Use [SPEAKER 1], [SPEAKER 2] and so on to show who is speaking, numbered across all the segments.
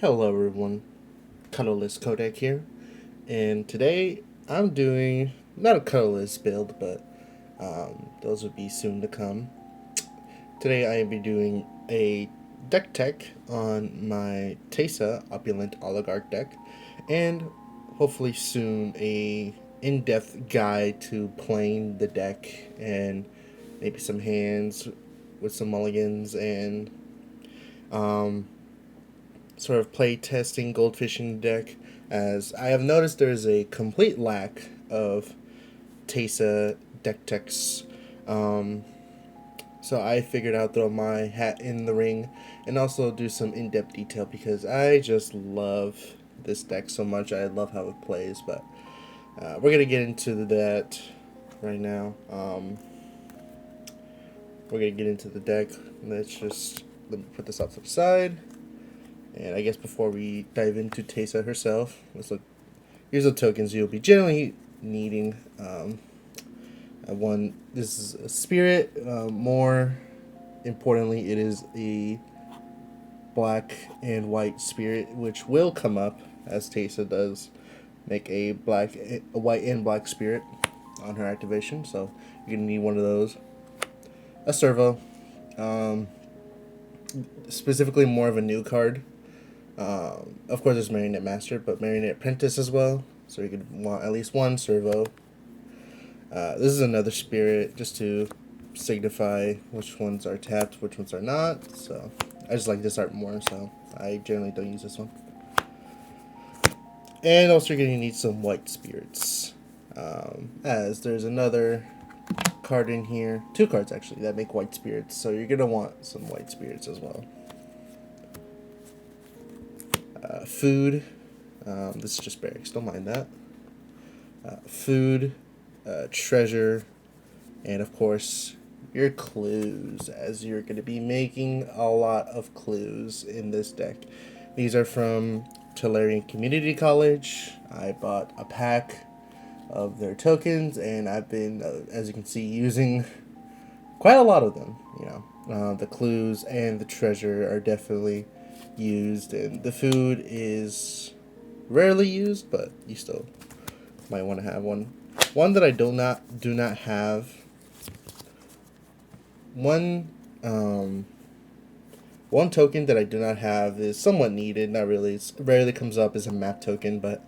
[SPEAKER 1] Hello everyone, Colorless Kodak here, and today I'm doing not a colorless build, but those would be soon to come. Today I will be doing a deck tech on my Teysa opulent oligarch deck, and hopefully soon a in-depth guide to playing the deck and maybe some hands with some mulligans and um, sort of play testing goldfishing deck, as I have noticed there is a complete lack of Teysa deck techs. Um, so I figured I'd throw my hat in the ring and also do some in-depth detail because I just love this deck so much. I love how it plays, but we're going to get into that right now. We're going to get into the deck. Let me put this off to the side. And I guess before we dive into Teysa herself, let's look. Here's the tokens you'll be generally needing. This is a spirit. More importantly, it is a black and white spirit, which will come up as Teysa does make a white and black spirit on her activation. So you're gonna need one of those. A servo, specifically more of a new card. Of course, there's Marionette Master, but Marionette Apprentice as well. So you could want at least one servo. This is another spirit, just to signify which ones are tapped, which ones are not. So I just like this art more, so I generally don't use this one. And also you're going to need some white spirits, as there's another card in here, two cards actually, that make white spirits. So you're going to want some white spirits as well. Food. This is just barracks, don't mind that. Food, treasure, and of course your clues, as you're going to be making a lot of clues in this deck. These are from Tellurian Community College. I bought a pack of their tokens, and I've been, as you can see, using quite a lot of them. The clues and the treasure are definitely used, and the food is rarely used, but you still might want to have one. One that I do not have. One token that I do not have is somewhat needed. Not really. It rarely comes up as a map token, but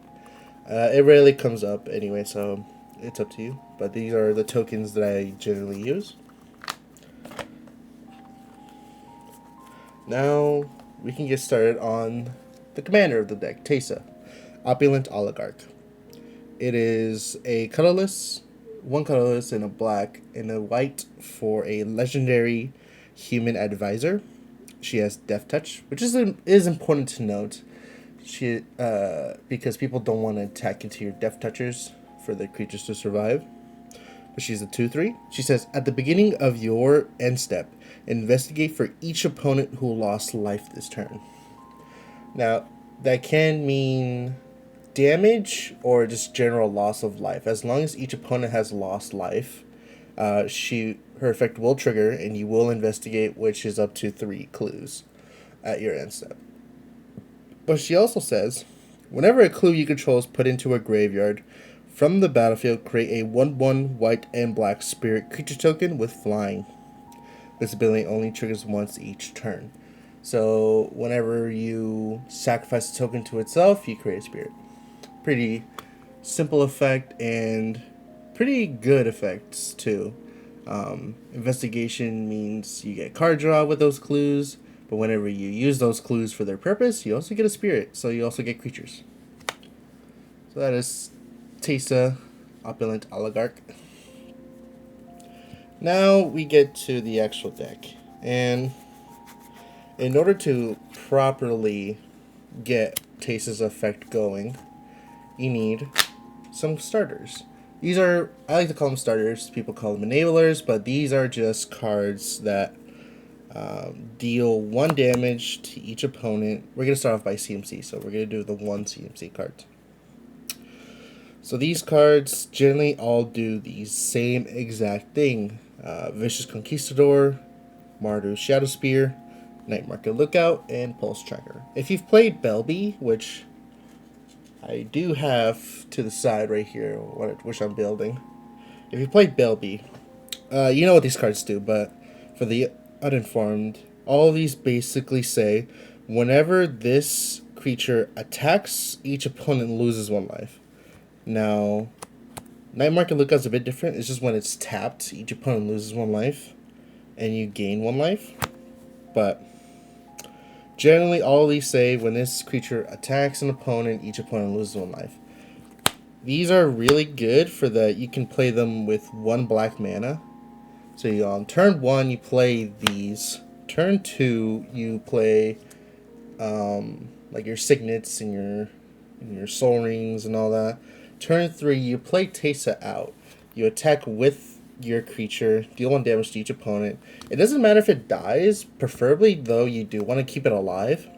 [SPEAKER 1] it rarely comes up anyway. So it's up to you. But these are the tokens that I generally use. Now we can get started on the commander of the deck, Teysa, opulent oligarch. It is a colorless, one colorless and a black and a white for a legendary human advisor. She has Death Touch, which is important to note. Because people don't want to attack into your Death Touchers for their creatures to survive. But she's a 2/3. She says, at the beginning of your end step, investigate for each opponent who lost life this turn. Now, that can mean damage or just general loss of life. As long as each opponent has lost life, her effect will trigger, and you will investigate, which is up to 3 clues at your end step. But she also says, whenever a clue you control is put into a graveyard, from the battlefield, create a 1/1 white and black spirit creature token with flying. This ability only triggers once each turn. So whenever you sacrifice a token to itself, you create a spirit. Pretty simple effect and pretty good effects too. Investigation means you get card draw with those clues, but whenever you use those clues for their purpose, you also get a spirit, so you also get creatures. So that is Teysa, opulent oligarch. Now we get to the actual deck, and in order to properly get Teysa's effect going, you need some starters. These are, I like to call them starters, people call them enablers, but these are just cards that deal 1 damage to each opponent. We're going to start off by CMC, so we're going to do the 1 CMC card. So these cards generally all do the same exact thing. Vicious Conquistador, Mardu's Shadow Spear, Night Market Lookout, and Pulse Tracker. If you've played Belby, which I do have to the side right here, which I'm building. If you played Belby, you know what these cards do, but for the uninformed, all these basically say whenever this creature attacks, each opponent loses 1 life. Now, Night Market Lookout's a bit different. It's just when it's tapped, each opponent loses 1 life, and you gain 1 life. But generally, all these say when this creature attacks an opponent, each opponent loses 1 life. These are really good for that. You can play them with 1 black mana. So you, on turn 1, you play these. Turn 2, you play like your signets and your soul rings and all that. Turn 3, you play Teysa out. You attack with your creature, deal 1 damage to each opponent. It doesn't matter if it dies, preferably though you do want to keep it alive.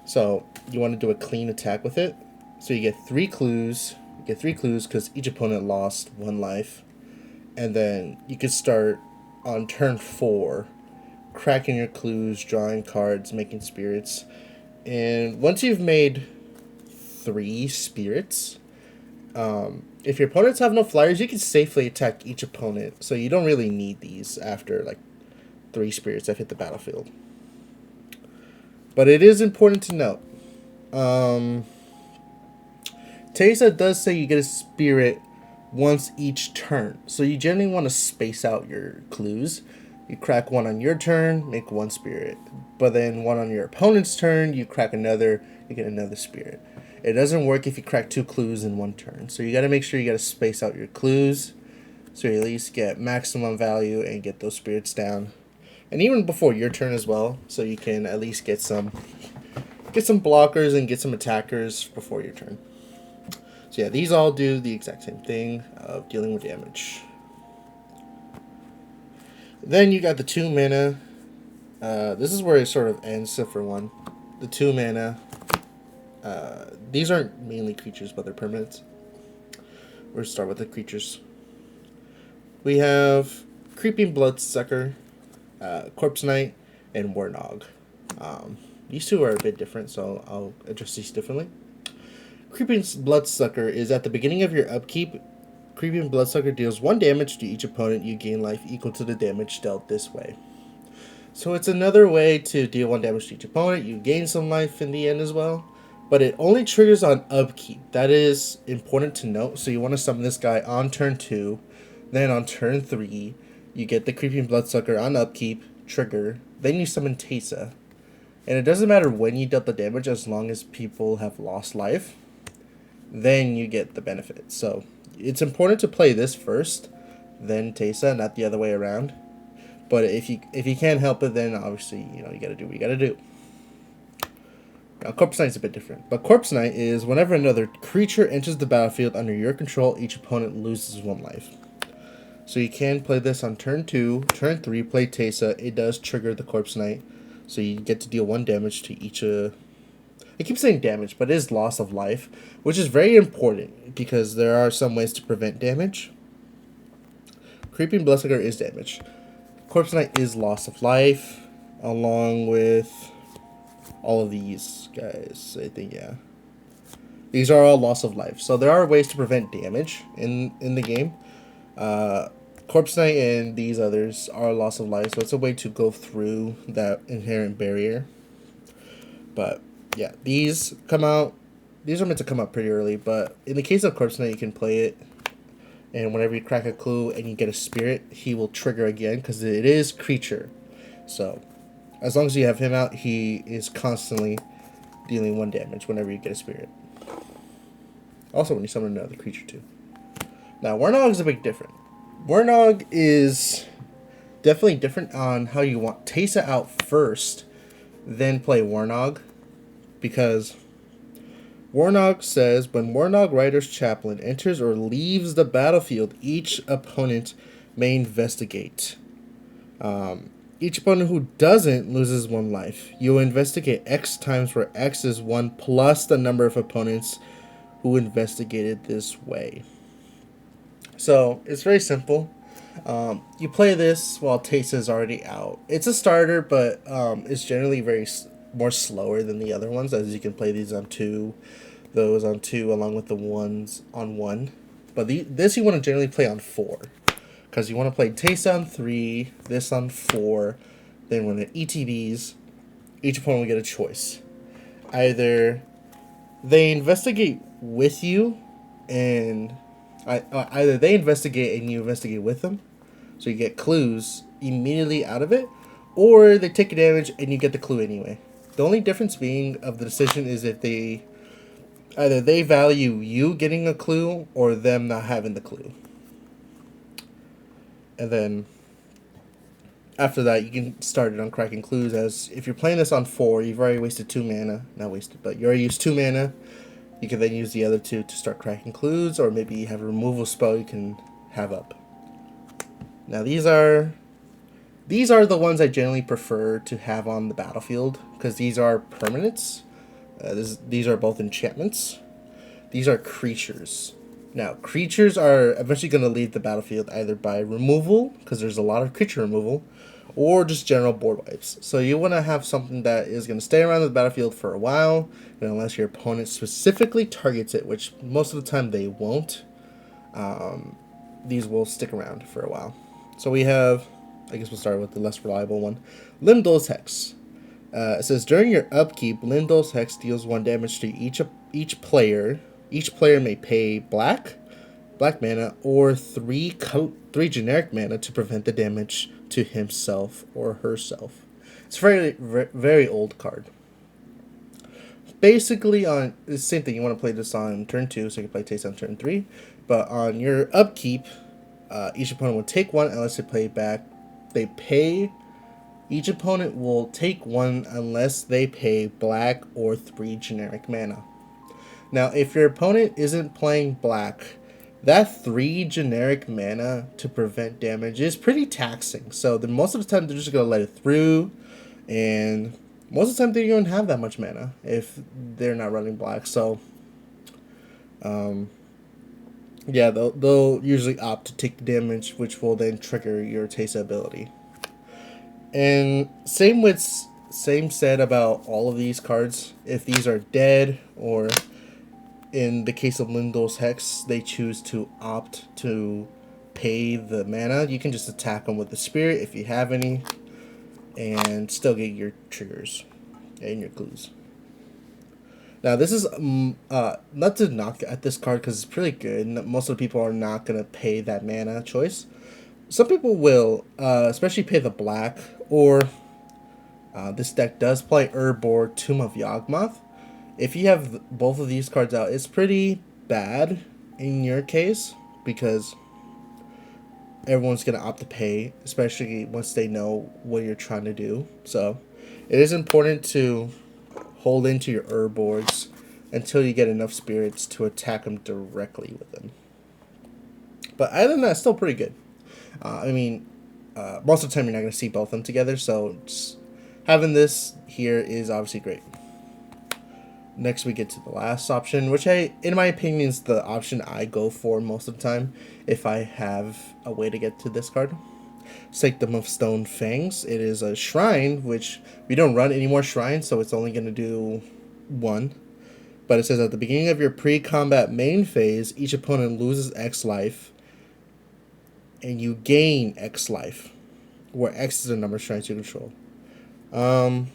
[SPEAKER 1] So you want to do a clean attack with it. So you get 3 clues. You get 3 clues because each opponent lost 1 life. And then you can start on turn 4, cracking your clues, drawing cards, making spirits. And once you've made 3 spirits, if your opponents have no flyers, you can safely attack each opponent. So you don't really need these after like 3 spirits that hit the battlefield. But it is important to note. Teysa does say you get a spirit once each turn. So you generally want to space out your clues. You crack 1 on your turn, make 1 spirit. But then 1 on your opponent's turn, you crack another, you get another spirit. It doesn't work if you crack 2 clues in 1 turn. So you got to make sure you got to space out your clues so you at least get maximum value and get those spirits down. And even before your turn as well, so you can at least get some blockers and get some attackers before your turn. So yeah, these all do the exact same thing of dealing with damage. Then you got the 2 mana. This is where it sort of ends for 1. The 2 mana. These aren't mainly creatures, but they're permanents. We'll start with the creatures. We have Creeping Bloodsucker, Corpse Knight, and Warnog. These 2 are a bit different, so I'll address these differently. Creeping Bloodsucker is at the beginning of your upkeep. Creeping Bloodsucker deals 1 damage to each opponent. You gain life equal to the damage dealt this way. So it's another way to deal 1 damage to each opponent. You gain some life in the end as well. But it only triggers on upkeep. That is important to note. So you want to summon this guy on turn 2. Then on turn 3, you get the Creeping Bloodsucker on upkeep, trigger. Then you summon Teysa. And it doesn't matter when you dealt the damage as long as people have lost life. Then you get the benefit. So it's important to play this first, then Teysa, not the other way around. But if you can't help it, then obviously you gotta do what you gotta do. Now Corpse Knight's a bit different. But Corpse Knight is whenever another creature enters the battlefield under your control, each opponent loses 1 life. So you can play this on turn 2, turn 3, play Teysa. It does trigger the Corpse Knight. So you get to deal 1 damage to each I keep saying damage, but it is loss of life, which is very important because there are some ways to prevent damage. Creeping Bloodsucker is damage. Corpse Knight is loss of life, along with all of these guys, I think, yeah. These are all loss of life. So there are ways to prevent damage in the game. Corpse Knight and these others are loss of life, so it's a way to go through that inherent barrier. But yeah, these are meant to come out pretty early, but in the case of Corpse Knight, you can play it, and whenever you crack a clue and you get a spirit, he will trigger again, because it is creature. So, as long as you have him out, he is constantly dealing 1 damage whenever you get a spirit. Also, when you summon another creature, too. Now, Warnog is a bit different. Warnog is definitely different on how you want Teysa out first, then play Warnog. Because Warnog says, when Warnog Rider's Chaplain enters or leaves the battlefield, each opponent may investigate. Each opponent who doesn't loses 1 life. You investigate X times, where X is 1 plus the number of opponents who investigated this way. So it's very simple. You play this while Teysa is already out. It's a starter, but it's generally more slower than the other ones, as you can play these on two, those on two, along with the ones on one. But this you want to generally play on four, because you want to play Teysa on three, this on four. Then when it ETBs, each opponent will get a choice. Either they investigate with you, and either they investigate and you investigate with them, so you get clues immediately out of it, or they take a damage and you get the clue anyway. The only difference being of the decision is if either they value you getting a clue or them not having the clue. And then after that, you can start it on cracking clues, as if you're playing this on 4, you've already wasted 2 mana. Not wasted, but you already used 2 mana. You can then use the other 2 to start cracking clues, or maybe you have a removal spell you can have up. Now these are the ones I generally prefer to have on the battlefield, because these are permanents. These are both enchantments. These are creatures. Now, creatures are eventually going to leave the battlefield either by removal, because there's a lot of creature removal, or just general board wipes. So you want to have something that is going to stay around the battlefield for a while, and unless your opponent specifically targets it, which most of the time they won't, these will stick around for a while. So we have, I guess we'll start with the less reliable one, Limdol's Hex. It says, during your upkeep, Limdol's Hex deals 1 damage to each player. Each player may pay black mana, or 3 generic mana to prevent the damage to himself or herself. It's a very, very old card. Basically, on the same thing, you want to play this on turn 2, so you can play Teysa on turn 3. But on your upkeep, each opponent will take 1 unless they play back. Each opponent will take 1 unless they pay black or 3 generic mana. Now, if your opponent isn't playing black, that 3 generic mana to prevent damage is pretty taxing. So then most of the time they're just going to let it through, and most of the time they don't have that much mana if they're not running black. So yeah, they'll usually opt to take the damage, which will then trigger your Teysa ability. And same said about all of these cards. If these are dead, or in the case of Limdol's Hex, they choose to opt to pay the mana, you can just attack them with the Spirit if you have any, and still get your triggers and your clues. Now this is not to knock at this card, because it's pretty good. Most of the people are not going to pay that mana choice. Some people will, especially pay the black, or this deck does play Urborg, Tomb of Yawgmoth. If you have both of these cards out, it's pretty bad in your case, because everyone's going to opt to pay, especially once they know what you're trying to do. So it is important to hold into your Urborgs until you get enough spirits to attack them directly with them. But other than that, it's still pretty good. Most of the time you're not going to see both of them together, so just having this here is obviously great. Next we get to the last option, which in my opinion is the option I go for most of the time if I have a way to get to this card. Sanctum of Stone Fangs. It is a shrine, which we don't run any more shrines, so it's only going to do 1. But it says at the beginning of your pre-combat main phase, each opponent loses X life, and you gain X life, where X is the number of shrines you control. I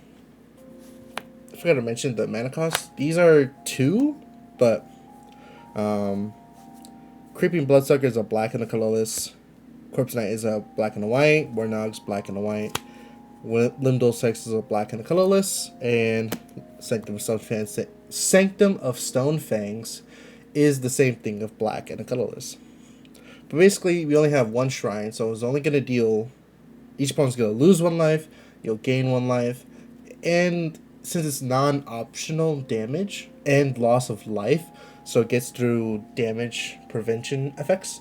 [SPEAKER 1] forgot to mention the mana cost. These are 2, but Creeping Bloodsucker is a black and a colorless. Corpse Knight is a black and a white. Warnog's black and a white. Limdol's Hex is a black and a colorless. And Sanctum of Stone Fangs is the same thing of black and a colorless. But basically, we only have 1 shrine, so it's only going to deal... Each opponent's going to lose 1 life, you'll gain 1 life, and since it's non-optional damage and loss of life, so it gets through damage prevention effects,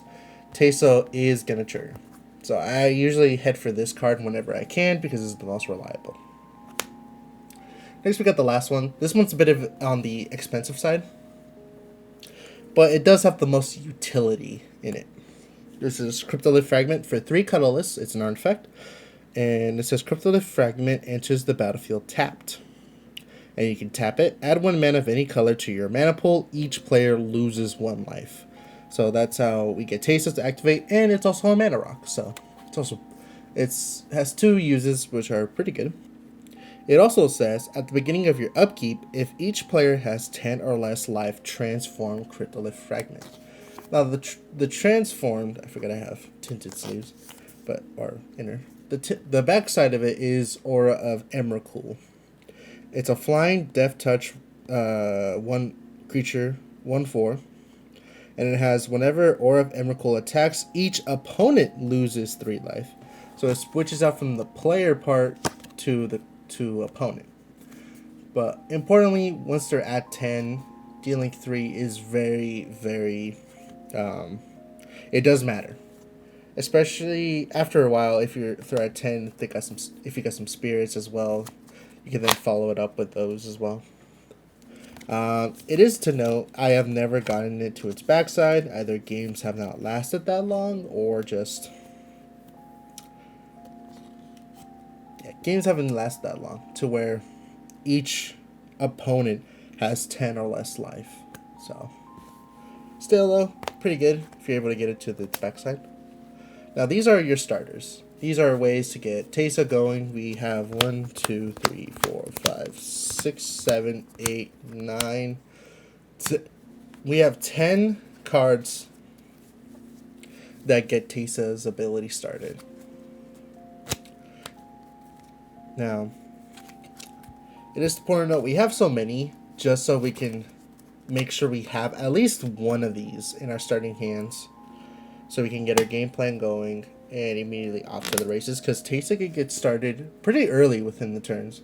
[SPEAKER 1] Teysa is going to trigger. So I usually head for this card whenever I can, because it's the most reliable. Next we got the last one. This one's a bit of on the expensive side, but it does have the most utility in it. This is Cryptolith Fragment for 3 colorless. It's an artifact. And it says Cryptolith Fragment enters the battlefield tapped. And you can tap it. Add 1 mana of any color to your mana pool. Each player loses 1 life. So that's how we get Teysa to activate. And it's also a mana rock. So it has 2 uses, which are pretty good. It also says, at the beginning of your upkeep, if each player has 10 or less life, transform Cryptolith Fragment. Now, the transformed, I forgot I have tinted sleeves, but, or inner. The back side of it is Aura of Emrakul. It's a flying Death Touch 1 creature, 1/4. And it has, whenever Aura of Emrakul attacks, each opponent loses 3 life. So it switches out from the player part to opponent. But importantly, once they're at 10, dealing 3 is very, very it does matter, especially after a while. If they're at 10, if you got some spirits as well, you can then follow it up with those as well. It is to note, I have never gotten it to its backside. Either games have not lasted that long, or just games haven't lasted that long to where each opponent has 10 or less life. So still though, pretty good if you're able to get it to the backside. Now these are your starters. These are ways to get Teysa going. We have 1, 2, 3, 4, 5, 6, 7, 8, 9. We have 10 cards that get Teysa's ability started. Now, it is important to note we have so many just so we can make sure we have at least one of these in our starting hands, so we can get our game plan going and immediately off to the races, because Teysa can get started pretty early within the turns.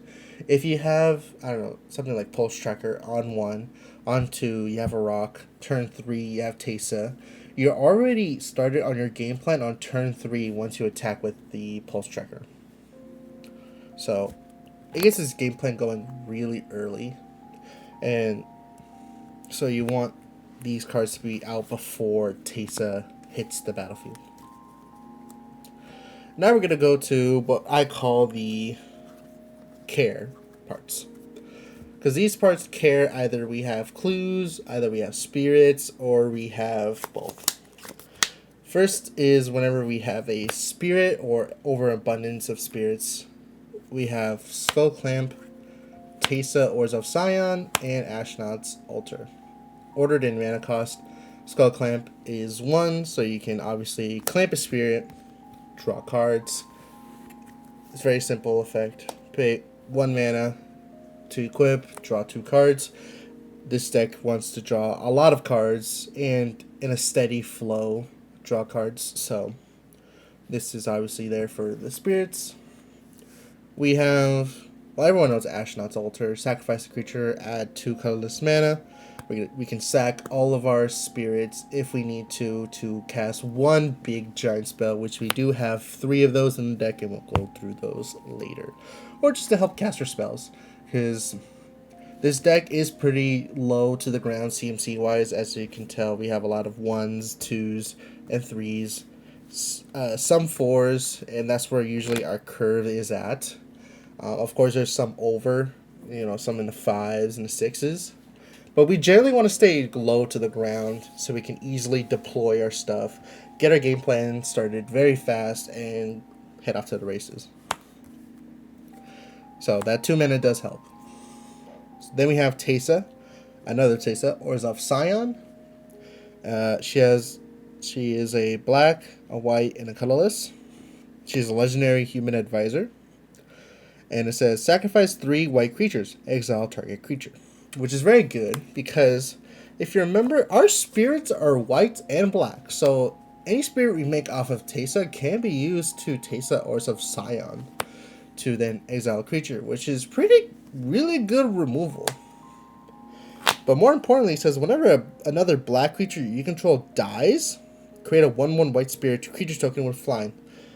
[SPEAKER 1] If you have, I don't know, something like Pulse Tracker on 1, on 2 you have a rock, turn 3 you have Teysa. You're already started on your game plan on turn 3 once you attack with the Pulse Tracker. So it gets this game plan going really early, and so you want these cards to be out before Teysa hits the battlefield. Now we're going to go to what I call the care parts, because these parts care, either we have clues, either we have spirits, or we have both. First is whenever we have a spirit or overabundance of spirits. We have Skull Clamp, Teysa, Oars of Scion, and Ashnod's Altar. Ordered in mana cost, Skull Clamp is 1, so you can obviously clamp a spirit, draw cards. It's a very simple effect. Pay 1 mana to equip, draw 2 cards. This deck wants to draw a lot of cards and in a steady flow draw cards, so this is obviously there for the spirits. We have, well, everyone knows Ashnod's Altar. Sacrifice a creature, add 2 colorless mana. We can sack all of our spirits if we need to cast 1 big giant spell, which we do have 3 of those in the deck, and we'll go through those later. Or just to help cast our spells, because this deck is pretty low to the ground CMC wise. As you can tell, we have a lot of 1s, 2s, and 3s. Some 4s, and that's where usually our curve is at. Of course, there's some over, some in the 5s and the 6s. But we generally want to stay low to the ground so we can easily deploy our stuff, get our game plan started very fast, and head off to the races. So that 2 mana does help. Then we have Teysa, another Teysa, Oars of Scion. She is a black, a white, and a colorless. She's a legendary human advisor. And it says, sacrifice 3 white creatures, exile target creature. Which is very good, because if you remember, our spirits are white and black. So any spirit we make off of Teysa can be used to Teysa Oars of Scion to then exile a creature, which is really good removal. But more importantly, it says whenever another black creature you control dies, create a 1/1 white spirit creature token with flying.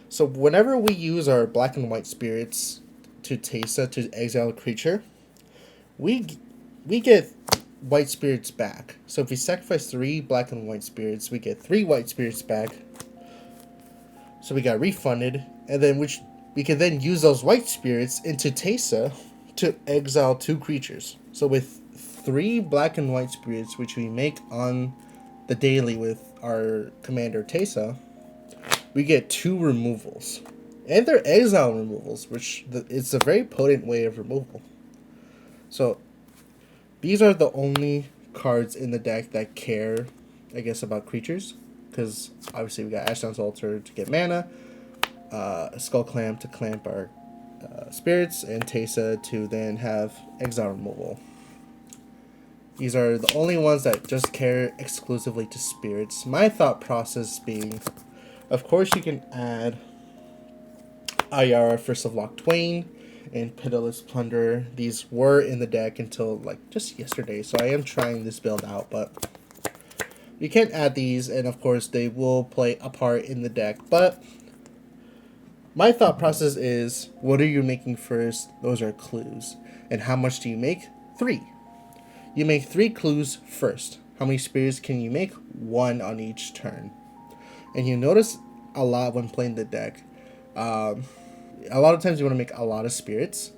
[SPEAKER 1] So whenever we use our black and white spirits to Teysa to exile a creature, we get white spirits back. So if we sacrifice 3 black and white spirits, we get 3 white spirits back. So we got refunded, and then which we can then use those white spirits into Teysa to exile 2 creatures. So with 3 black and white spirits, which we make on the daily with our commander Teysa, we get 2 removals. And they're exile removals, which it's a very potent way of removal. So these are the only cards in the deck that care, I guess, about creatures. Because obviously we got Ashdown's Altar to get mana, Skull Clamp to clamp our spirits, and Teysa to then have exile removal. These are the only ones that just care exclusively to spirits. My thought process being, of course you can add Ayara, First of Lock Twain, and Pitiless Plunderer. These were in the deck until like just yesterday, so I am trying this build out, but you can't add these, and of course they will play a part in the deck. But my thought process is, what are you making first? Those are clues. And how much do you make? 3. You make 3 clues first. How many spirits can you make? 1 on each turn. And you notice a lot when playing the deck. A lot of times you want to make a lot of spirits,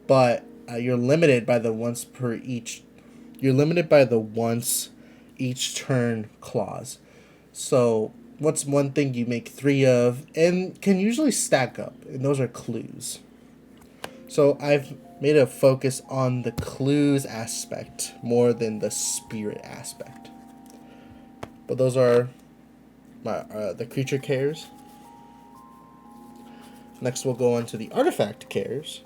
[SPEAKER 1] but you're limited by the once per each. You're limited by the once each turn clause. So what's one thing you make 3 of and can usually stack up, and those are clues. So I've made a focus on the clues aspect more than the spirit aspect. But those are my the creature cares. Next we'll go on to the artifact cares.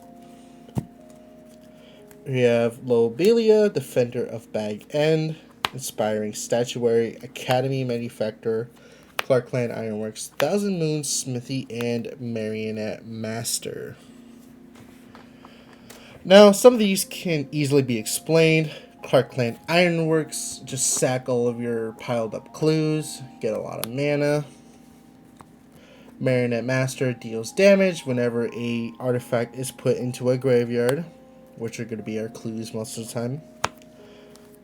[SPEAKER 1] We have Lobelia, Defender of Bag End, Inspiring Statuary, Academy Manufacturer, Clark Clan Ironworks, Thousand Moons Smithy, and Marionette Master. Now, some of these can easily be explained. Clark Clan Ironworks, just sack all of your piled up clues, get a lot of mana. Marionette Master deals damage whenever a artifact is put into a graveyard, which are going to be our clues most of the time.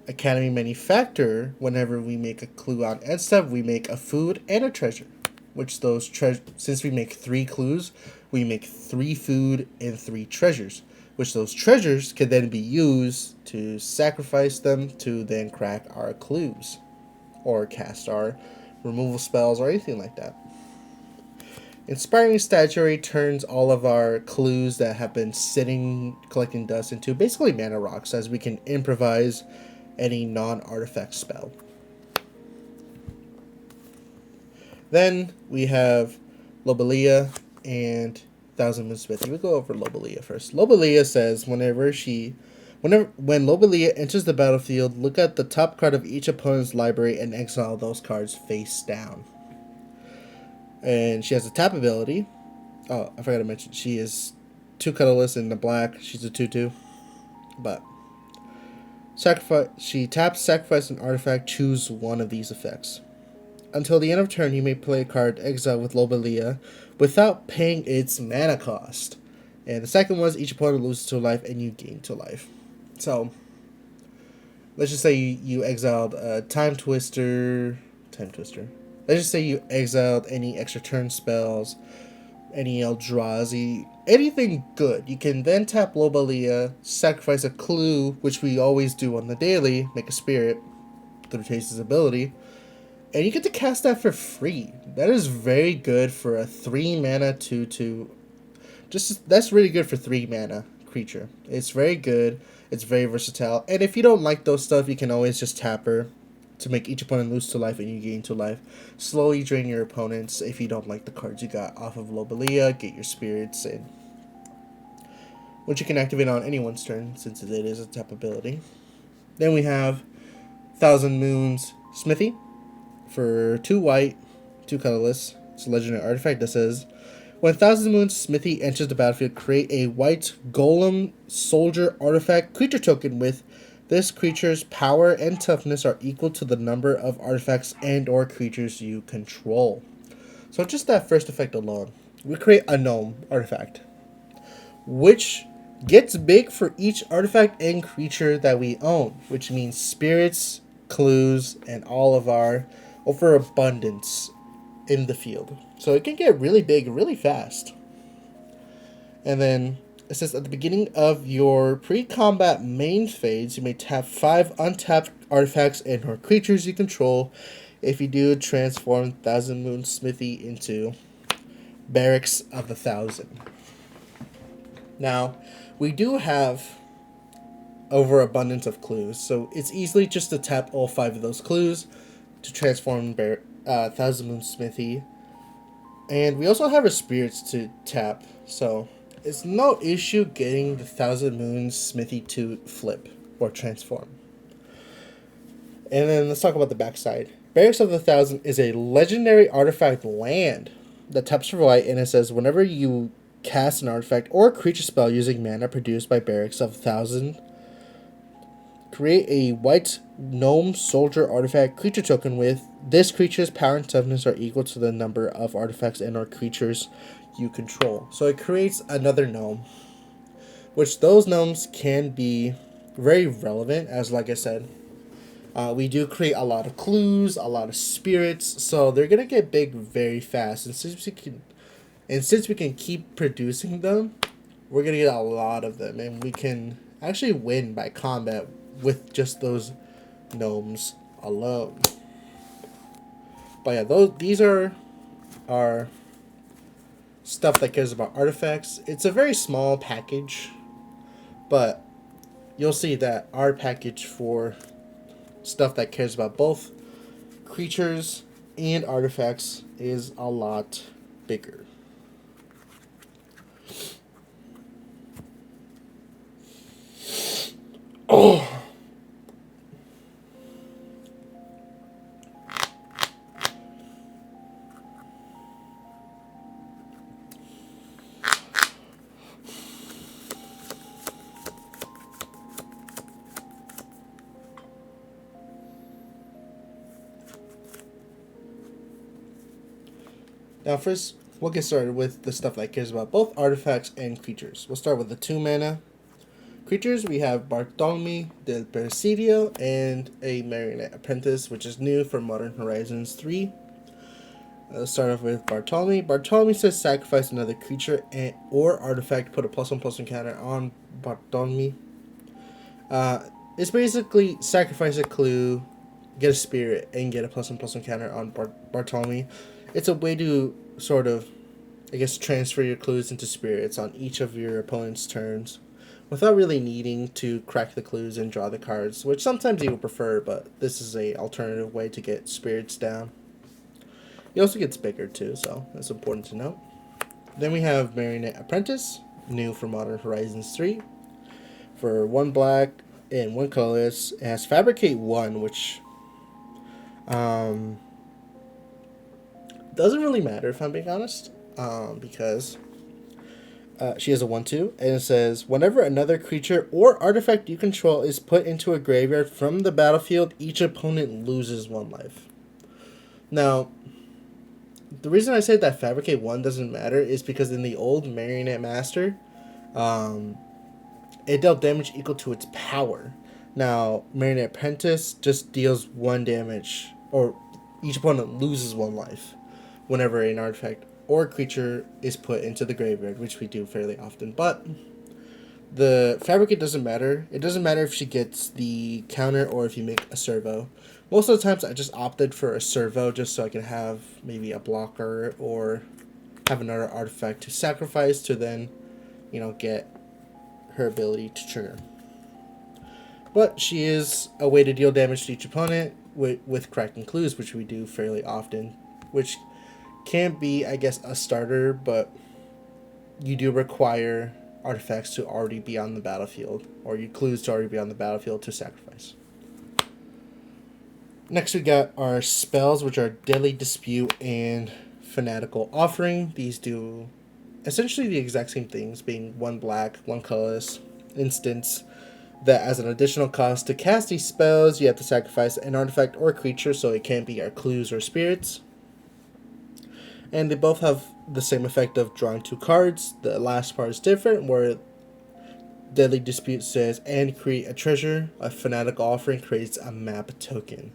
[SPEAKER 1] Academy Manufacturer, whenever we make a clue on end step, we make a food and a treasure. Which those since we make 3 clues, we make 3 food and 3 treasures. Which those treasures can then be used to sacrifice them to then crack our clues. Or cast our removal spells or anything like that. Inspiring Statuary turns all of our clues that have been sitting collecting dust into basically mana rocks, as we can improvise any non-artifact spell. Then we have Lobelia and Thousand Moons Smithy. We'll go over Lobelia first. Lobelia says when Lobelia enters the battlefield, look at the top card of each opponent's library and exile those cards face down. And she has a tap ability. Oh, I forgot to mention, she is 2 colorless in the black. She's a 2/2. But she taps, sacrifice an artifact, choose one of these effects. Until the end of turn, you may play a card exile with Lobelia without paying its mana cost. And the second one is each opponent loses 2 life and you gain 2 life. So let's just say you exiled a Time Twister. Let's just say you exiled any extra turn spells, any Eldrazi, anything good. You can then tap Lobelia, sacrifice a clue, which we always do on the daily, make a spirit through Teysa's ability, and you get to cast that for free. That is very good for a 3 mana 2/2. That's really good for 3 mana creature. It's very good. It's very versatile. And if you don't like those stuff, you can always just tap her to make each opponent lose 2 life and you gain 2 life. Slowly drain your opponents if you don't like the cards you got off of Lobelia. Get your spirits in, which you can activate on anyone's turn since it is a tap ability. Then we have Thousand Moons Smithy for 2 white, 2 colorless. It's a legendary artifact that says, when Thousand Moons Smithy enters the battlefield, create a white Golem Soldier artifact creature token with this creature's power and toughness are equal to the number of artifacts and or creatures you control. So just that first effect alone, we create a gnome artifact, which gets big for each artifact and creature that we own, which means spirits, clues, and all of our overabundance in the field. So it can get really big really fast. And then it says at the beginning of your pre-combat main phase, you may tap 5 untapped artifacts and or creatures you control. If you do, transform Thousand Moon Smithy into Barracks of the Thousand. Now, we do have overabundance of clues, so it's easily just to tap all 5 of those clues to transform Thousand Moon Smithy. And we also have our spirits to tap, so it's no issue getting the Thousand Moons Smithy to flip or transform. And then let's talk about the backside. Barracks of the Thousand is a legendary artifact land that taps for white, and it says whenever you cast an artifact or creature spell using mana produced by Barracks of the Thousand, create a white gnome soldier artifact creature token with this creature's power and toughness are equal to the number of artifacts and or creatures you control. So it creates another gnome, which those gnomes can be very relevant, as like I said, we do create a lot of clues, a lot of spirits, so they're gonna get big very fast. And since we can keep producing them, we're gonna get a lot of them, and we can actually win by combat with just those gnomes alone. But yeah, these are our stuff that cares about artifacts. It's a very small package, but you'll see that our package for stuff that cares about both creatures and artifacts is a lot bigger. Oh! Now first, we'll get started with the stuff that cares about both artifacts and creatures. We'll start with the 2 mana. Creatures, we have Bartolome del Presidio and a Marionette Apprentice, which is new for Modern Horizons 3. Let's start off with Bartolome. Bartolome says sacrifice another creature or artifact, put a +1/+1 counter on Bartolome. It's basically sacrifice a clue, get a spirit, and get a +1/+1 counter on Bartolome. It's a way to sort of, I guess, transfer your clues into spirits on each of your opponent's turns without really needing to crack the clues and draw the cards, which sometimes you would prefer, but this is a alternative way to get spirits down. It also gets bigger too, so that's important to note. Then we have Marionette Apprentice, new for Modern Horizons 3. For 1 black and 1 colorless, it has Fabricate 1, which doesn't really matter if I'm being honest, because she has a 1/2, and it says whenever another creature or artifact you control is put into a graveyard from the battlefield, each opponent loses 1 life. Now, the reason I say that Fabricate 1 doesn't matter is because in the old Marionette Master, it dealt damage equal to its power. Now, Marionette Apprentice just deals 1 damage, or each opponent loses 1 life whenever an artifact or creature is put into the graveyard, which we do fairly often. But the Fabricate doesn't matter. It doesn't matter if she gets the counter or if you make a servo. Most of the times I just opted for a servo just so I can have maybe a blocker or have another artifact to sacrifice to then, get her ability to trigger. But she is a way to deal damage to each opponent with cracking clues, which we do fairly often, which can be, I guess, a starter, but you do require artifacts to already be on the battlefield, or your clues to already be on the battlefield to sacrifice. Next we got our spells, which are Deadly Dispute and Fanatical Offering. These do essentially the exact same things, being 1 black, 1 colorless instance that as an additional cost to cast these spells, you have to sacrifice an artifact or creature, so it can't be our clues or spirits. And they both have the same effect of drawing 2 cards. The last part is different, where Deadly Dispute says, and create a treasure. A Fanatical Offering creates a map token.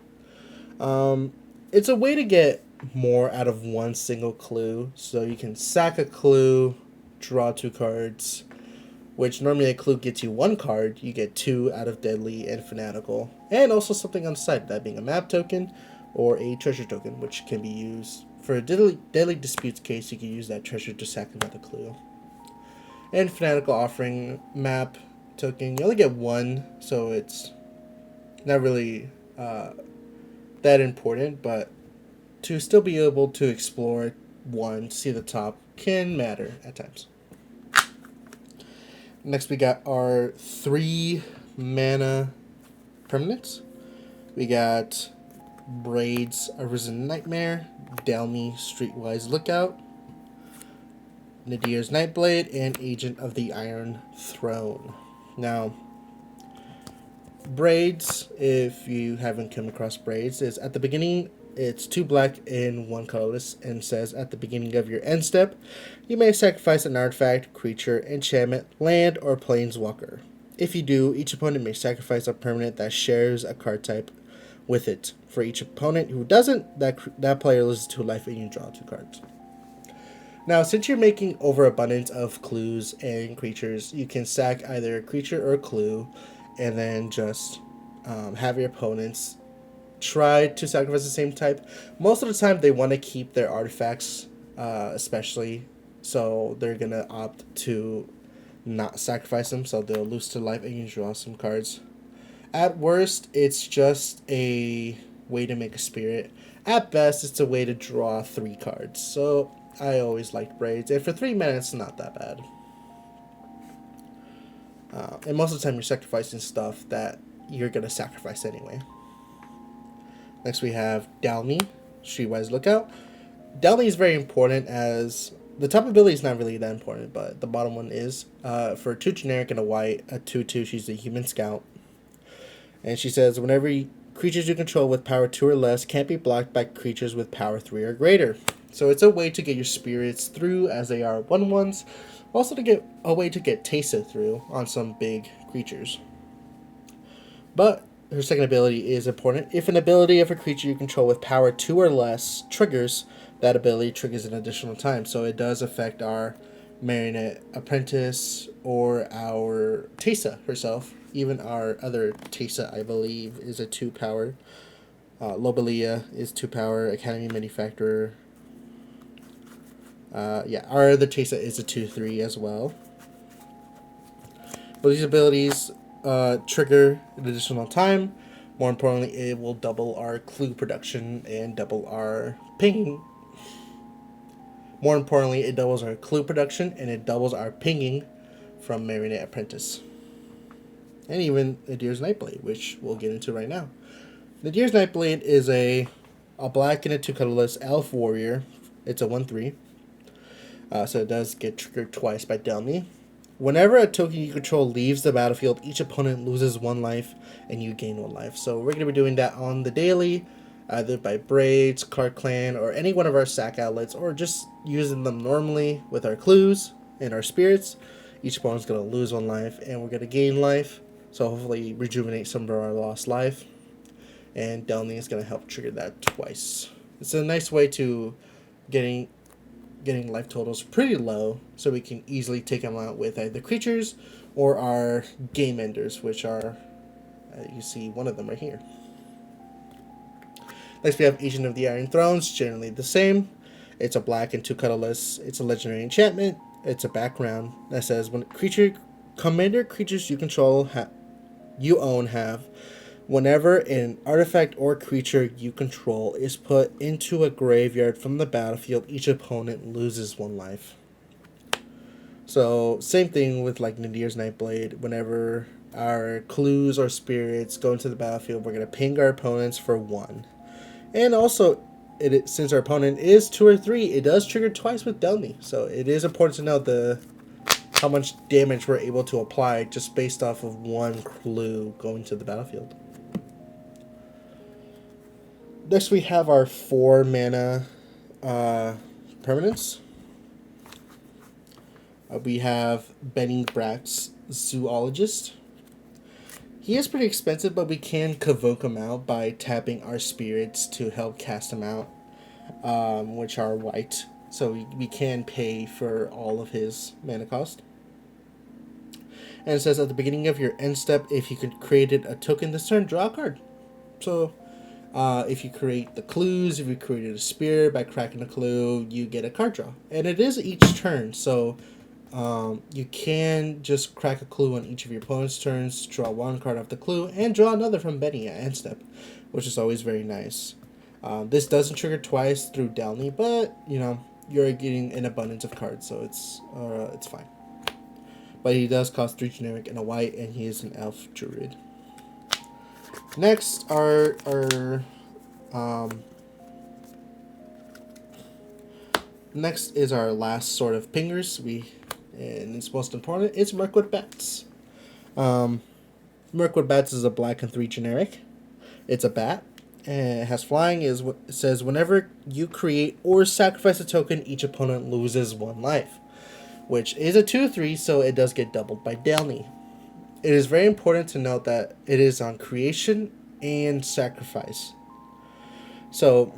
[SPEAKER 1] It's a way to get more out of one single clue. So you can sack a clue, draw 2 cards, which normally a clue gets you 1 card. You get 2 out of deadly and fanatical, and also something on the side, that being a map token or a treasure token, which can be used for a deadly disputes case. You can use that treasure to sack another clue. And fanatical offering map token, you only get 1, so it's not really that important, but to still be able to explore 1, see the top, can matter at times. Next we got our 3 mana permanents. We got Braids, Arisen Nightmare, Delmy, Streetwise Lookout, Nadir's Nightblade, and Agent of the Iron Throne. Now, Braids, if you haven't come across Braids, is at the beginning, it's 2 black and 1 colorless, and says at the beginning of your end step, you may sacrifice an artifact, creature, enchantment, land, or planeswalker. If you do, each opponent may sacrifice a permanent that shares a card type with it. For each opponent who doesn't, that player loses 2 life and you draw 2 cards. Now, since you're making overabundance of clues and creatures, you can sack either a creature or a clue, and then just have your opponents try to sacrifice the same type. Most of the time, they want to keep their artifacts, especially, so they're going to opt to not sacrifice them, so they'll lose 2 life and you draw some cards. At worst, it's just a way to make a spirit. At best, it's a way to draw 3 cards. So I always liked Braids, and for 3 mana, it's not that bad. And most of the time, you're sacrificing stuff that you're going to sacrifice anyway. Next, we have Delmy, Streetwise Lookout. Delmy is very important, as the top ability is not really that important, but the bottom one is. For 2 generic and a white, a 2/2, she's a human scout. And she says, whenever creatures you control with power 2 or less can't be blocked by creatures with power 3 or greater. So it's a way to get your spirits through, as they are 1/1s. Also to get a way to get Teysa through on some big creatures. But her second ability is important. If an ability of a creature you control with power 2 or less triggers, that ability triggers an additional time. So it does affect our Marionette Apprentice or our Teysa herself. Even our other Teysa, I believe, is a 2 power. Lobelia is 2 power. Academy Manufacturer. Our other Teysa is a 2/3 as well. But these abilities trigger an additional time. More importantly, it will double our clue production and double our pinging. More importantly, it doubles our clue production and it doubles our pinging from Marionette Apprentice. And even Nadir's Nightblade, which we'll get into right now. Nadir's Nightblade is a black and a 2 colorless elf warrior. It's a 1/3. So it does get triggered twice by Delmy. Whenever a token you control leaves the battlefield, each opponent loses 1 life and you gain 1 life. So we're going to be doing that on the daily, either by Braids, Card Clan, or any one of our sack outlets, or just using them normally with our clues and our spirits. Each opponent's going to lose 1 life and we're going to gain life. So hopefully rejuvenate some of our lost life. And Delmy is going to help trigger that twice. It's a nice way to getting life totals pretty low, so we can easily take them out with either creatures or our game enders, which are, you see one of them right here. Next we have Agent of the Iron Throne, generally the same. It's a black and 2 colorless. It's a legendary enchantment. It's a background that says when commander creatures you control you own have, whenever an artifact or creature you control is put into a graveyard from the battlefield, each opponent loses 1 life. So same thing with like Nadir's Nightblade. Whenever our clues or spirits go into the battlefield, we're going to ping our opponents for 1. And also, since our opponent is 2 or 3, it does trigger twice with Delmy. So it is important to know how much damage we're able to apply just based off of 1 clue going to the battlefield. Next we have our 4 mana permanents. We have Benny Brack's Zoologist. He is pretty expensive, but we can convoke him out by tapping our spirits to help cast him out. which are white. So we can pay for all of his mana cost. And it says at the beginning of your end step, if you created a token this turn, draw a card. So if you create the clues, if you created a spear by cracking a clue, you get a card draw. And it is each turn, so you can just crack a clue on each of your opponent's turns, draw one card off the clue, and draw another from Benny at end step, which is always very nice. This doesn't trigger twice through Downey, but you're getting an abundance of cards, so it's fine. But he does cost 3 generic and a white, and he is an elf druid. Next next is our last sort of pingers. And it's most important. It's Mirkwood Bats. Mirkwood Bats is a black and 3 generic. It's a bat. And it has flying. It says whenever you create or sacrifice a token, each opponent loses 1 life, which is a 2/3, so it does get doubled by Downey. It is very important to note that it is on creation and sacrifice. So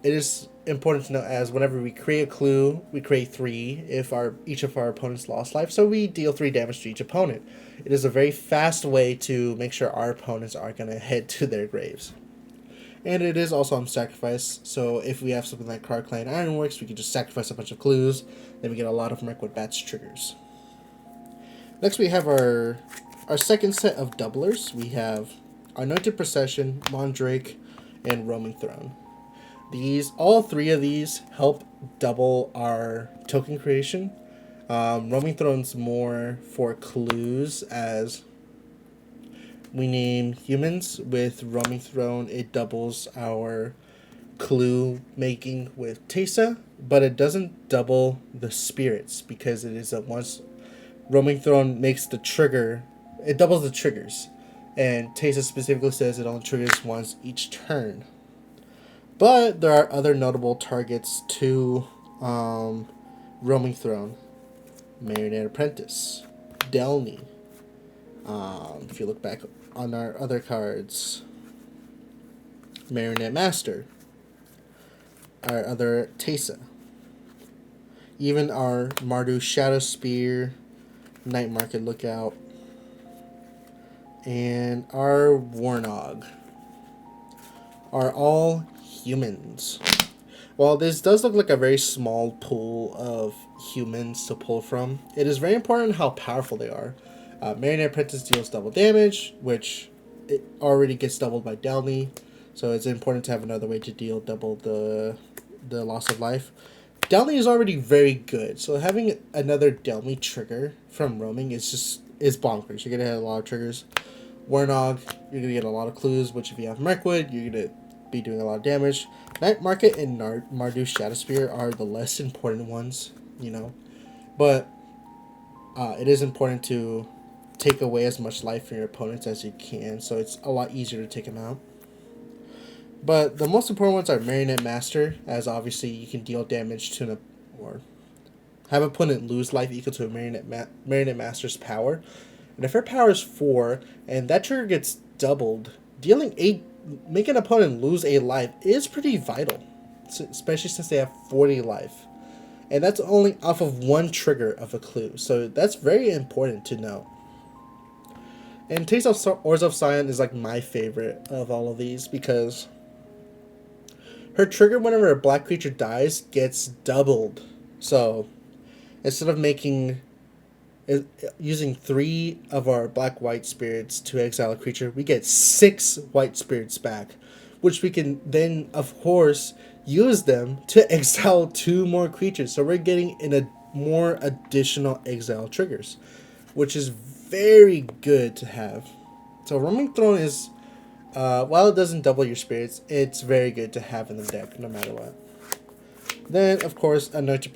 [SPEAKER 1] it is important to note as whenever we create a clue, we create 3 if each of our opponents lost life, so we deal 3 damage to each opponent. It is a very fast way to make sure our opponents are going to head to their graves. And it is also on sacrifice, so if we have something like Card Clan Ironworks, we can just sacrifice a bunch of clues, then we get a lot of Mirkwood Bats triggers. Next we have our second set of doublers. We have Anointed Procession, Mondrake, and Roaming Throne. All 3 of these help double our token creation. Roaming Throne's more for clues, as we name humans with Roaming Throne. It doubles our clue making with Teysa, but it doesn't double the spirits because it is a once. Roaming Throne makes the trigger. It doubles the triggers, and Teysa specifically says it only triggers once each turn. But there are other notable targets to Roaming Throne. Marionette Apprentice, Delny. If you look back on our other cards, Marionette Master, our other Teysa, even our Mardu Shadow Spear, Night Market Lookout, and our Warnog are all humans. While this does look like a very small pool of humans to pull from, it is very important how powerful they are. Marionette Apprentice deals double damage, which it already gets doubled by Downey, so it's important to have another way to deal double the loss of life. Downey is already very good, so having another Downey trigger from roaming is bonkers. You're gonna have a lot of triggers. Warnog, you're gonna get a lot of clues, which if you have Mirkwood, you're gonna be doing a lot of damage. Night Market and Mardu Shadow Spear are the less important ones, but it is important to take away as much life from your opponents as you can, so it's a lot easier to take them out. But the most important ones are Marionette Master, as obviously you can deal damage to or have an opponent lose life equal to a Marionette Master's power. And if her power is 4 and that trigger gets doubled, making an opponent lose a life is pretty vital, especially since they have 40 life. And that's only off of 1 trigger of a clue, so that's very important to know. And Teysa Oars of Sion is like my favorite of all of these because her trigger whenever a black creature dies gets doubled. So instead of using 3 of our black-white spirits to exile a creature, we get 6 white spirits back, which we can then, of course, use them to exile 2 more creatures. So we're getting more additional exile triggers, which is very good to have. So Roaming Throne is, while it doesn't double your spirits, it's very good to have in the deck no matter what. Then, of course, Anointed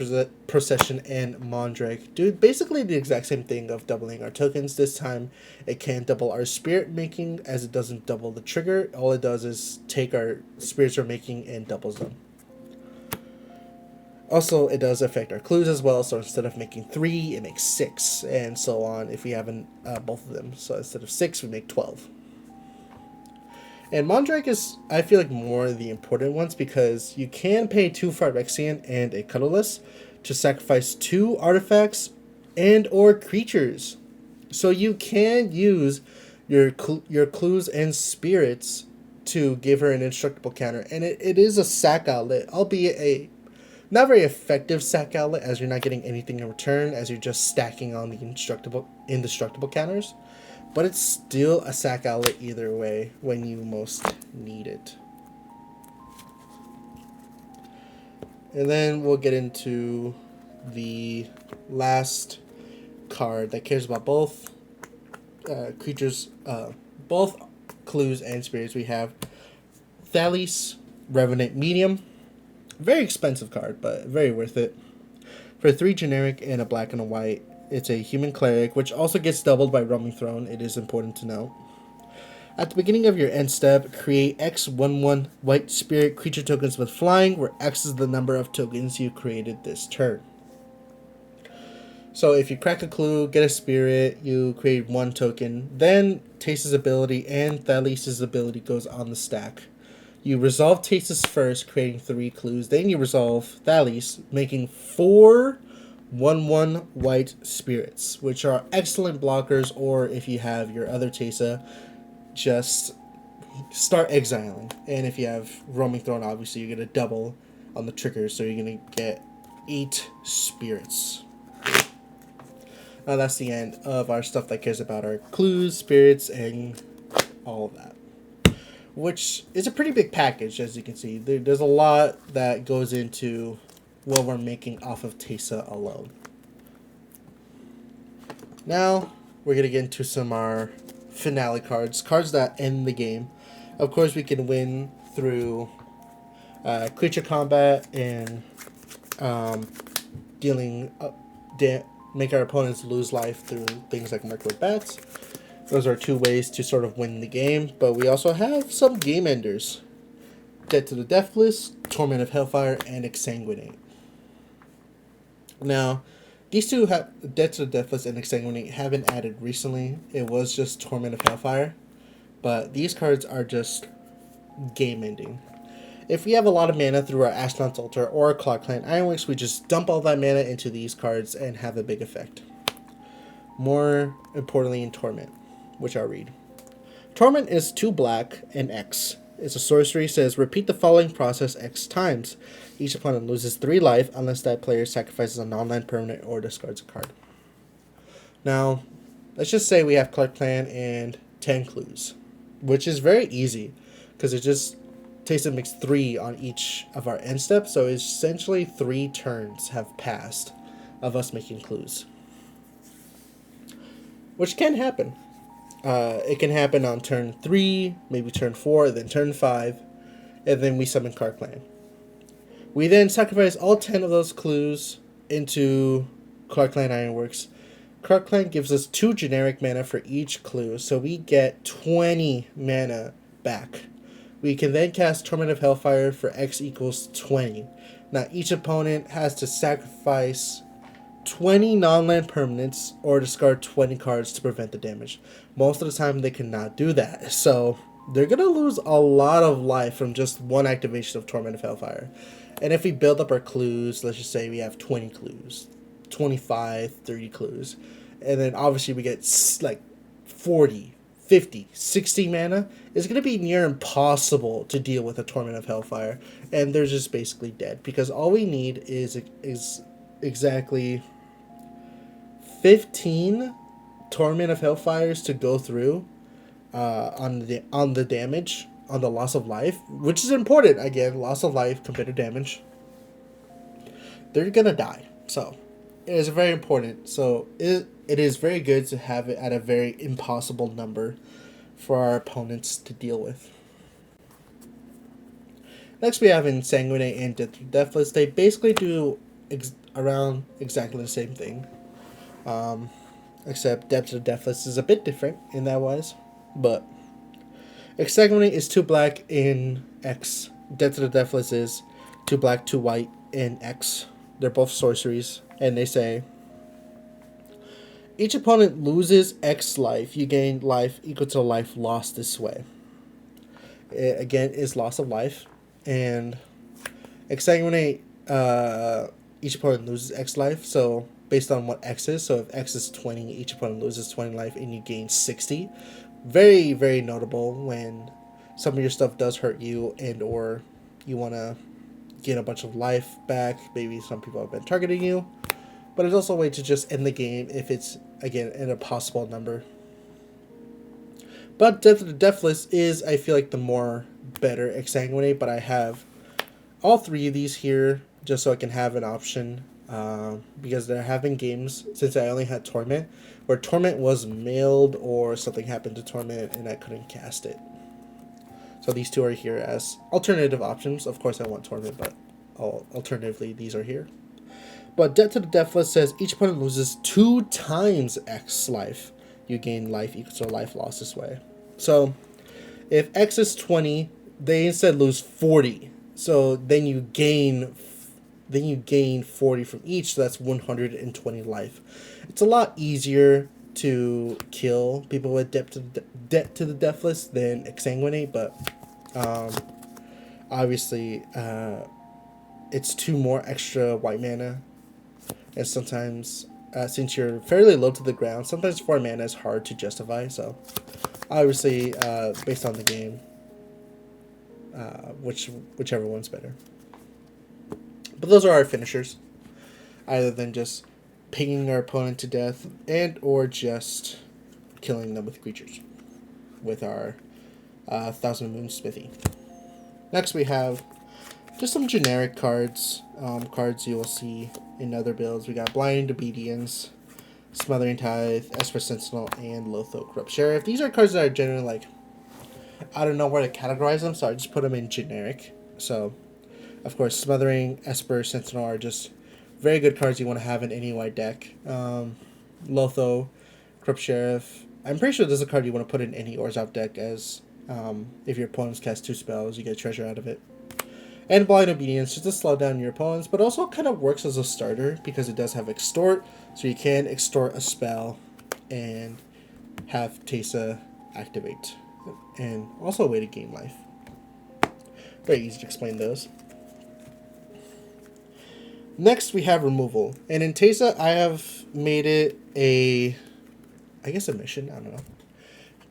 [SPEAKER 1] Procession and Mondrake do basically the exact same thing of doubling our tokens. This time, it can double our spirit making, as it doesn't double the trigger. All it does is take our spirits we're making and doubles them. Also, it does affect our clues as well, so instead of making 3, it makes 6, and so on if we have both of them. So instead of 6, we make 12. And Mondrake is, I feel like, more the important ones because you can pay 2 Phyrexian and a Colorless to sacrifice 2 artifacts and or creatures. So you can use your clues and spirits to give her an indestructible counter. And it is a sack outlet, albeit a not very effective sack outlet, as you're not getting anything in return, as you're just stacking on the indestructible counters. But it's still a sack outlet either way when you most need it. And then we'll get into the last card that cares about both creatures, both clues and spirits. We have Thalis, Revenant Medium. Very expensive card, but very worth it. For 3 generic and a black and a white, it's a human cleric, which also gets doubled by Roaming Throne. It is important to note. At the beginning of your end step, create X 1/1 white spirit creature tokens with flying, where X is the number of tokens you created this turn. So if you crack a clue, get a spirit, you create 1 token, then Teysa's ability and Thalis' ability goes on the stack. You resolve Teysa's first, creating 3 clues. Then you resolve Thalis, making 4 1/1 white spirits, which are excellent blockers, or if you have your other Teysa, just start exiling. And if you have Roaming Throne, obviously you're going to double on the triggers, so you're going to get 8 spirits. Now that's the end of our stuff that cares about our clues, spirits, and all of that. Which is a pretty big package, as you can see. There's a lot that goes into what we're making off of Teysa alone. Now, we're going to get into some of our finale cards. Cards that end the game. Of course, we can win through creature combat and make our opponents lose life through things like Murkwood Bats. Those are 2 ways to sort of win the game, but we also have some game enders. Dead to the Deathless, Torment of Hellfire, and Exsanguinate. Now, these 2 have Dead to the Deathless and Exsanguinate have been added recently. It was just Torment of Hellfire, but these cards are just game ending. If we have a lot of mana through our Ashnod's Altar or our Cloud Clan Ironworks, we just dump all that mana into these cards and have a big effect. More importantly in Torment, which I'll read. Torment is 2 black and X. It's a sorcery, says repeat the following process X times. Each opponent loses 3 life unless that player sacrifices a non-land permanent or discards a card. Now, let's just say we have Cloud Clan and 10 clues, which is very easy because it just Teysa makes 3 on each of our end steps, so essentially 3 turns have passed of us making clues. Which can happen. It can happen on turn 3, maybe turn 4, then turn 5, and then we summon Card Clan. We then sacrifice all 10 of those clues into Card Clan Ironworks. Card Clan gives us 2 generic mana for each clue, so we get 20 mana back. We can then cast Torment of Hellfire for X equals 20. Now each opponent has to sacrifice 20 non-land permanents or discard 20 cards to prevent the damage. Most of the time they cannot do that, so they're going to lose a lot of life from just 1 activation of Torment of Hellfire. And if we build up our clues, let's just say we have 20 clues, 25, 30 clues, and then obviously we get like 40, 50, 60 mana, it's going to be near impossible to deal with a Torment of Hellfire, and they're just basically dead, because all we need is exactly 15 Torment of Hellfires to go through on the damage, on the loss of life, which is important. Again, loss of life compared to damage. They're gonna die, so it is very important. So it is very good to have it at a very impossible number for our opponents to deal with. Next we have Insanguinate and Deathless. They basically do around exactly the same thing, except Dead to the Deathless is a bit different in that wise. But Exsanguinate is 2 black in X. Dead to the Deathless is 2 black, 2 white in X. They're both sorceries, and they say each opponent loses X life. You gain life equal to life lost this way. again, is loss of life. And exsanguinate, each opponent loses X life. So based on what X is, so if X is 20, each opponent loses 20 life and you gain 60. Very, very notable when some of your stuff does hurt you and or you want to gain a bunch of life back. Maybe some people have been targeting you. But it's also a way to just end the game if it's, again, in a possible number. But Death of the Deathless is, I feel like, the more better exsanguinate, but I have all three of these here just so I can have an option, because there have been games since I only had Torment where Torment was mailed or something happened to Torment and I couldn't cast it. So these two are here as alternative options. Of course I want Torment, but alternatively these are here. But Death to the Deathless says each opponent loses 2 times X life. You gain life equals to life loss this way. So if X is 20, they instead lose 40. So then you gain 40 from each, so that's 120 life. It's a lot easier to kill people with Death to the Deathless than exsanguinate, but obviously it's 2 more extra white mana, and sometimes since you're fairly low to the ground, sometimes 4 mana is hard to justify. So obviously based on the game, whichever one's better. But those are our finishers, either than just pinging our opponent to death and or just killing them with creatures with our Thousand Moon Smithy. Next we have just some generic cards, cards you will see in other builds. We got Blind Obedience, Smothering Tithe, Esper Sentinel, and Lotho Corrupt Sheriff. These are cards that are generally like, I don't know where to categorize them, so I just put them in generic. So of course, Smothering, Esper, Sentinel are just very good cards you want to have in any white deck. Lotho, Corrupt Sheriff. I'm pretty sure this is a card you want to put in any Orzhov deck, as if your opponents cast 2 spells, you get treasure out of it. And Blind Obedience, just to slow down your opponents, but also kind of works as a starter because it does have Extort, so you can extort a spell and have Teysa activate. And also a way to gain life. Very easy to explain those. Next, we have removal. And in Teysa, I have made it a mission, I don't know,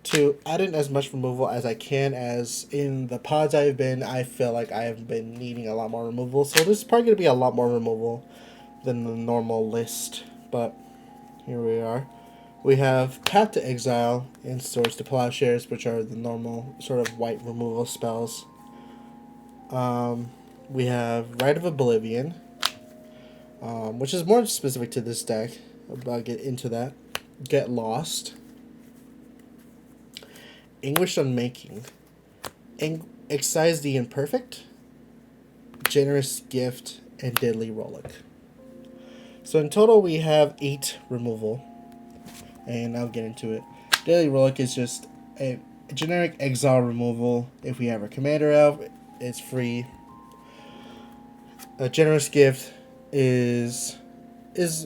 [SPEAKER 1] to add in as much removal as I can, as in the pods I feel like I have been needing a lot more removal. So this is probably going to be a lot more removal than the normal list. But here we are. We have Path to Exile and Swords to Plowshares, which are the normal sort of white removal spells. We have Rite of Oblivion, which is more specific to this deck. I'll get into that. Get Lost. Anguish Unmaking. Excise the Imperfect. Generous Gift. And Deadly Rollick. So in total we have 8 removal. And I'll get into it. Deadly Rollick is just a generic exile removal. If we have our commander out, it's free. A Generous Gift is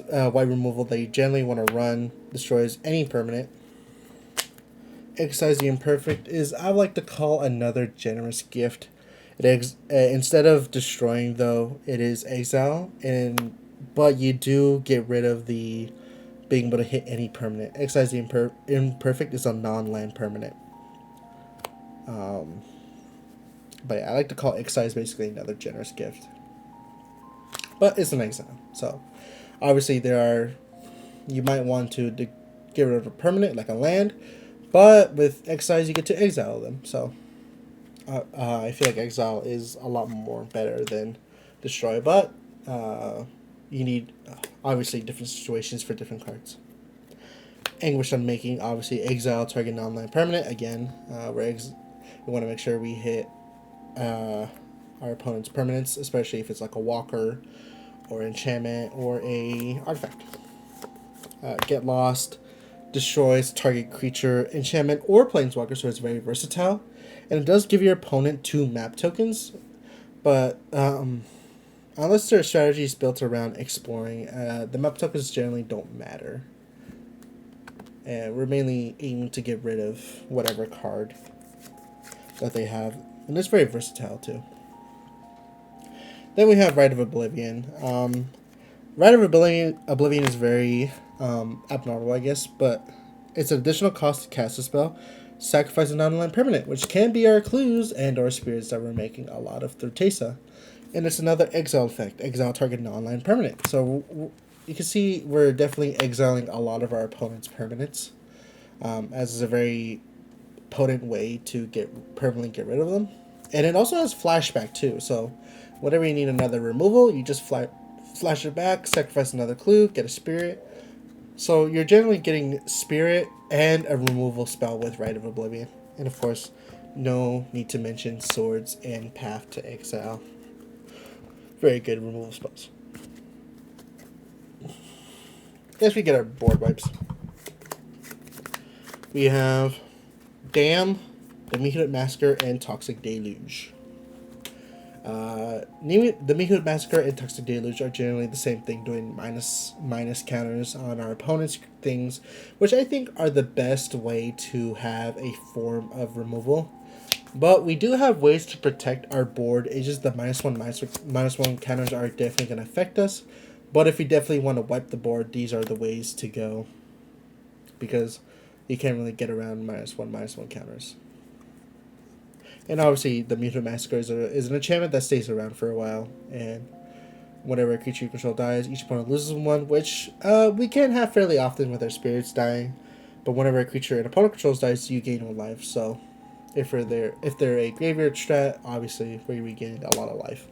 [SPEAKER 1] white removal that you generally want to run. Destroys any permanent. Excise the Imperfect is, I like to call, another Generous Gift. Instead of destroying, though, it is exile, but you do get rid of the being able to hit any permanent. Excise the Imperfect is a non-land permanent. But yeah, I like to call Excise basically another Generous Gift. But it's an exile, so obviously you might want to get rid of a permanent like a land, but with Excise you get to exile them. So I feel like exile is a lot more better than destroy, but you need obviously different situations for different cards. Anguish Unmaking, obviously exile target non-land permanent. Again, we want to make sure we hit our opponent's permanents, especially if it's like a walker or enchantment or a artifact. Get Lost destroys target creature, enchantment, or planeswalker, so it's very versatile. And it does give your opponent 2 map tokens, but unless their strategy is built around exploring, the map tokens generally don't matter. And we're mainly aiming to get rid of whatever card that they have, and it's very versatile too. Then we have Rite of Oblivion. Rite of Oblivion is very abnormal, I guess, but it's an additional cost to cast a spell. Sacrifice a non-land permanent, which can be our clues and or spirits that we're making a lot of through Teysa. And it's another exile effect. Exile target non-land permanent. So you can see we're definitely exiling a lot of our opponent's permanents, as is a very potent way to permanently get rid of them. And it also has flashback too. So whenever you need another removal, you just flash it back, sacrifice another clue, get a spirit. So you're generally getting spirit and a removal spell with Rite of Oblivion. And of course, no need to mention swords and path to exile. Very good removal spells. Next we get our board wipes. We have Damn, the Mihut Massacre, and Toxic Deluge. The Mihut Massacre and Toxic Deluge are generally the same thing, doing minus counters on our opponent's things, which I think are the best way to have a form of removal. But we do have ways to protect our board. It's just the minus one counters are definitely going to affect us. But if you definitely want to wipe the board, these are the ways to go, because you can't really get around minus one counters. And obviously, the Mihut Massacre is an enchantment that stays around for a while. And whenever a creature you control dies, each opponent loses one, which we can have fairly often with our spirits dying. But whenever a creature an opponent controls dies, you gain 1 life. So if they're a graveyard strat, obviously we're regaining a lot of life.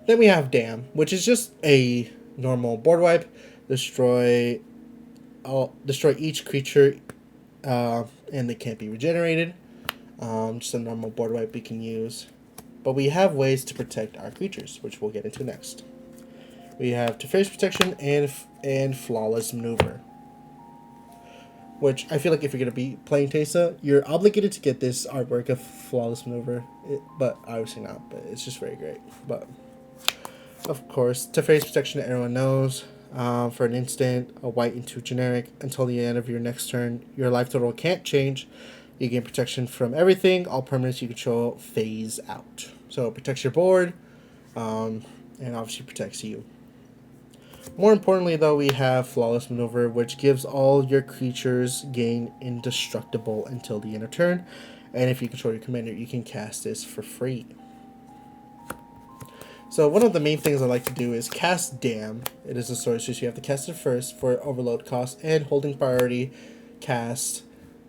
[SPEAKER 1] Then we have Damn, which is just a normal board wipe. Destroy each creature, and they can't be regenerated. Just a normal board wipe we can use. But we have ways to protect our creatures, which we'll get into next. We have Teferi's Protection and Flawless Maneuver, which I feel like if you're going to be playing Teysa, you're obligated to get this artwork of Flawless Maneuver, but obviously not, but it's just very great. But of course, Teferi's Protection, everyone knows. For an instant, a white into generic. Until the end of your next turn, your life total can't change. You gain protection from everything. All permanents you control phase out. So it protects your board, and obviously protects you. More importantly, though, we have Flawless Maneuver, which gives all your creatures gain indestructible until the end of turn. And if you control your commander, you can cast this for free. So one of the main things I like to do is cast Damn. It is a sorcery, so you have to cast it first for overload cost, and holding priority, cast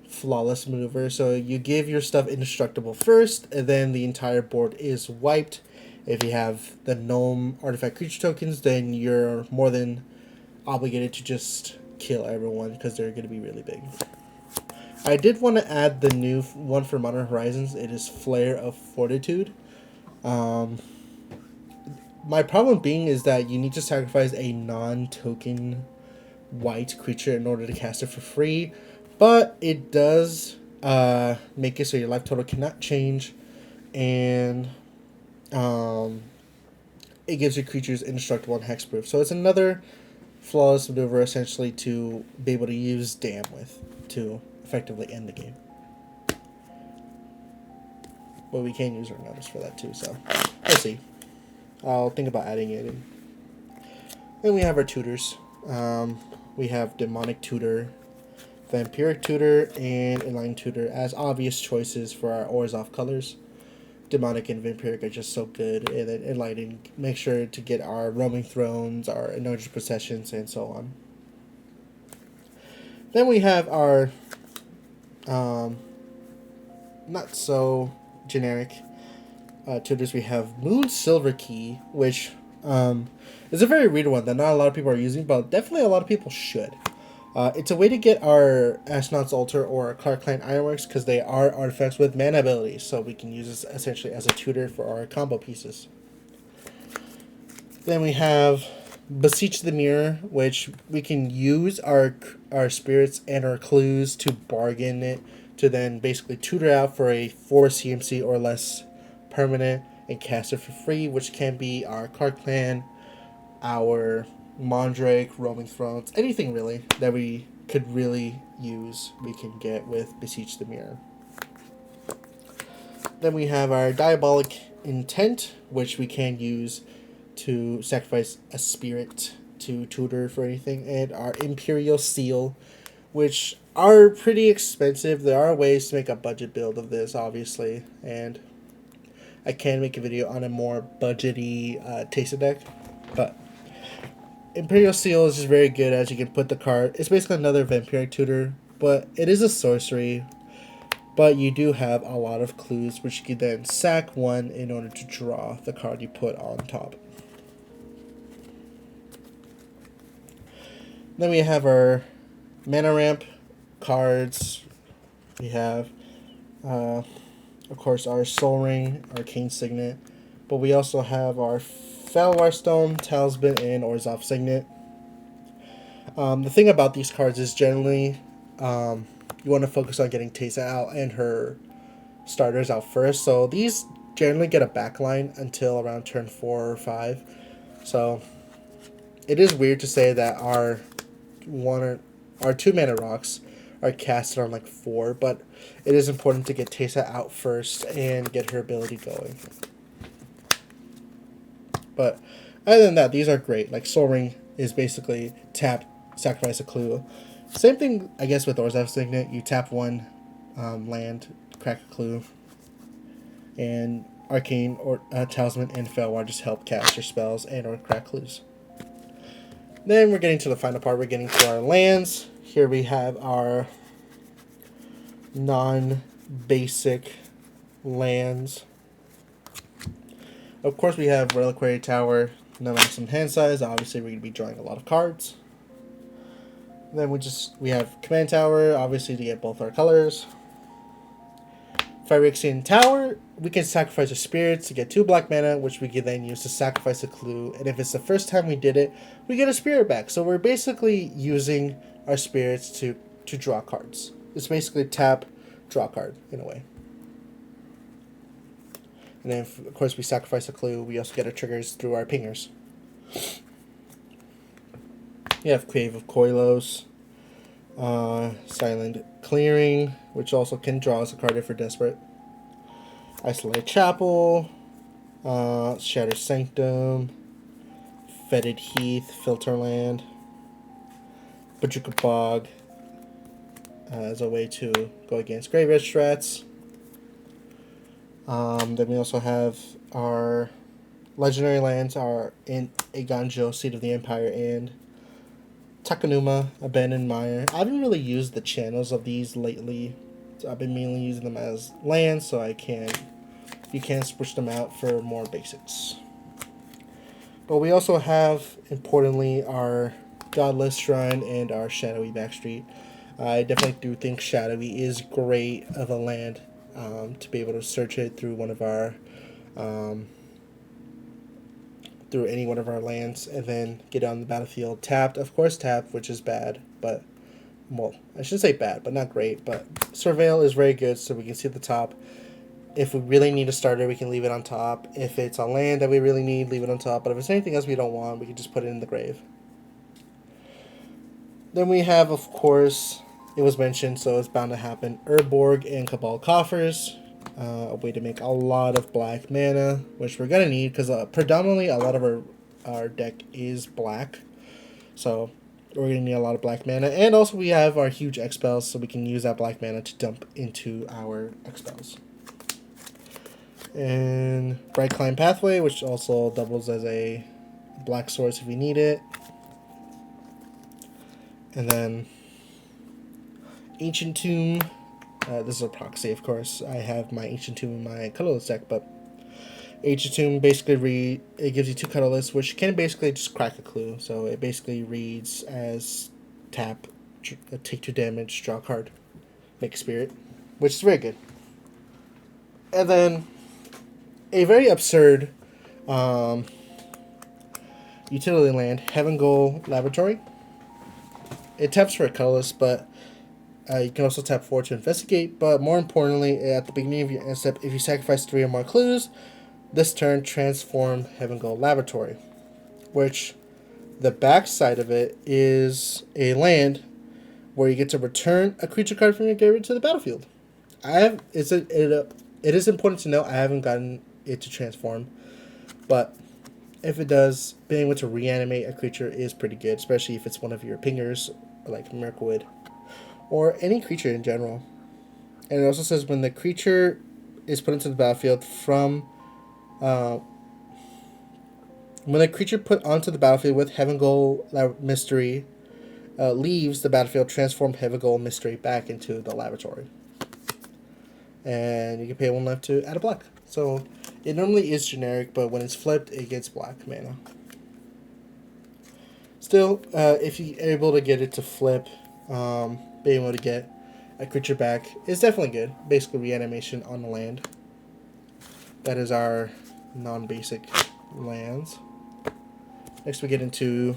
[SPEAKER 1] Flawless Maneuver. So you give your stuff indestructible first, and then the entire board is wiped. If you have the gnome artifact creature tokens, then you're more than obligated to just kill everyone, because they're going to be really big. I did want to add the new one for Modern Horizons. It is Flare of Fortitude. My problem being is that you need to sacrifice a non-token white creature in order to cast it for free. But it does make it so your life total cannot change. And it gives your creatures indestructible and hexproof. So it's another Flawless Maneuver essentially to be able to use Damn with to effectively end the game. But we can use our notice for that too, so we'll see. I'll think about adding it in. Then we have our tutors. We have Demonic Tutor, Vampiric Tutor, and Enlightened Tutor as obvious choices for our Orzhov colors. Demonic and Vampiric are just so good, and then Enlightened make sure to get our Roaming Thrones, our Anointed Processions, and so on. Then we have our not so generic tutors. We have Moon Silver Key, which is a very weird one that not a lot of people are using, but definitely a lot of people should. It's a way to get our Astronaut's Altar or our Clark Clan Ironworks, because they are artifacts with mana abilities, so we can use this essentially as a tutor for our combo pieces. Then we have Beseech the Mirror, which we can use our spirits and our clues to bargain it, to then basically tutor out for a 4 CMC or less permanent and cast it for free, which can be our Clark Clan, our Mondrake, Roaming Thrones, anything really that we could really use, we can get with Beseech the Mirror. Then we have our Diabolic Intent, which we can use to sacrifice a spirit to tutor for anything, and our Imperial Seal, which are pretty expensive. There are ways to make a budget build of this, obviously, and I can make a video on a more budgety Teysa deck, but Imperial Seal is just very good as you can put the card. It's basically another vampiric tutor, but it is a sorcery. But you do have a lot of clues, which you can then sack one in order to draw the card you put on top. Then we have our mana ramp cards. We have, of course, our Soul Ring, Arcane Signet. But we also have our Felwar Stone, Talisman, and Orzhov Signet. The thing about these cards is generally you want to focus on getting Teysa out and her starters out first. So these generally get a backline until around turn 4 or 5. So it is weird to say that our 2 mana rocks are casted on like 4, but it is important to get Teysa out first and get her ability going. But other than that, these are great. Like Soul Ring is basically tap, sacrifice a clue. Same thing, I guess, with Orzhov Signet. You tap one land, crack a clue, and Arcane or Talisman and Felwar just help cast your spells and or crack clues. Then we're getting to the final part. We're getting to our lands. Here we have our non-basic lands. Of course, we have Reliquary Tower, no maximum hand size. Obviously, we're going to be drawing a lot of cards. Then we have Command Tower, obviously to get both our colors. Phyrexian Tower, we can sacrifice our spirits to get 2 black mana, which we can then use to sacrifice a clue. And if it's the first time we did it, we get a spirit back. So we're basically using our spirits to draw cards. It's basically tap, draw card, in a way. And then, of course, we sacrifice a clue. We also get our triggers through our pingers. You have Cave of Koilos, Silent Clearing, which also can draw us a card if we're desperate. Isolated Chapel, Shattered Sanctum, Fetid Heath, Filterland, Bajuka Bog as a way to go against Graveyard Strats. Then we also have our Legendary Lands, our Aganjo, Seat of the Empire, and Takanuma, Abandoned Mire. I haven't really used the channels of these lately. So I've been mainly using them as lands, so you can switch them out for more basics. But we also have, importantly, our Godless Shrine and our Shadowy Backstreet. I definitely do think Shadowy is great of a land to be able to search it through one of our through any one of our lands and then get on the battlefield tapped. Of course tapped, which is bad, but, well, I should say bad, but not great. But Surveil is very good, so we can see at the top. If we really need a starter, we can leave it on top. If it's a land that we really need, leave it on top. But if it's anything else we don't want, we can just put it in the grave. Then we have, of course, it was mentioned, so it's bound to happen, Urborg and Cabal Coffers. A way to make a lot of black mana, which we're going to need because predominantly a lot of our deck is black. So we're going to need a lot of black mana. And also we have our huge X-Spells, so we can use that black mana to dump into our X-Spells. And Bright Climb Pathway, which also doubles as a black source if we need it. And then Ancient Tomb. This is a proxy, of course. I have my Ancient Tomb in my colorless deck, but Ancient Tomb basically it gives you 2 colorless, which can basically just crack a clue. So it basically reads as tap, take 2 damage, draw a card, make a spirit, which is very good. And then a very absurd utility land, Heaven Goal Laboratory. It taps for a colorless, but you can also tap 4 to investigate, but more importantly, at the beginning of your end step, if you sacrifice 3 or more clues, this turn transform Heaven Goal Laboratory, which the back side of it is a land where you get to return a creature card from your graveyard to the battlefield. It It is important to note I haven't gotten it to transform, but if it does, being able to reanimate a creature is pretty good, especially if it's one of your pingers, like Mirkwood, or any creature in general. And it also says when the creature is put into the battlefield from uh, when a creature put onto the battlefield with Heaven Goal Mystery leaves the battlefield, transform Heaven Goal Mystery back into the laboratory. And you can pay 1 life to add a black. So it normally is generic, but when it's flipped, it gets black mana. Still, if you're able to get it to flip, being able to get a creature back is definitely good. Basically, reanimation on the land. That is our non-basic lands. Next, we get into,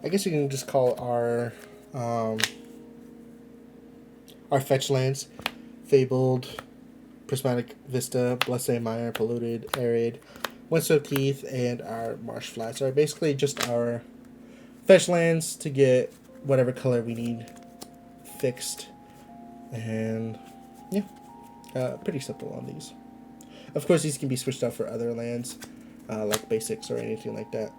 [SPEAKER 1] I guess you can just call our fetch lands: Fabled, Prismatic Vista, Blessed Mire, Polluted, Arid, Windswept Heath, and our Marsh Flats are basically just our fetch lands to get whatever color we need fixed. And yeah, pretty simple on these. Of course, these can be switched out for other lands, like basics or anything like that.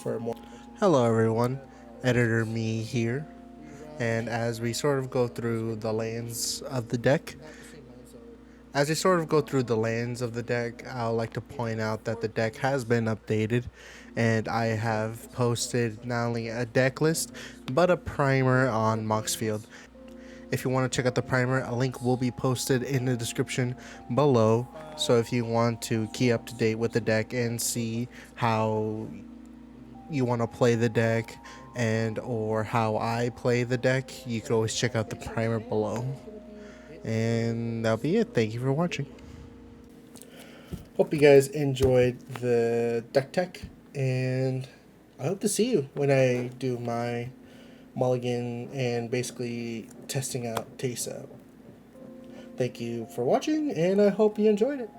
[SPEAKER 1] For more. Hello, everyone. Editor Me here. And as we sort of go through the lands of the deck, I would like to point out that the deck has been updated, and I have posted not only a deck list, but a primer on Moxfield. If you want to check out the primer, a link will be posted in the description below. So if you want to keep up to date with the deck and see how you want to play the deck and or how I play the deck, you can always check out the primer below. And that'll be it. Thank you for watching. Hope you guys enjoyed the deck tech, and I hope to see you when I do my mulligan and basically testing out Teysa. Thank you for watching, and I hope you enjoyed it.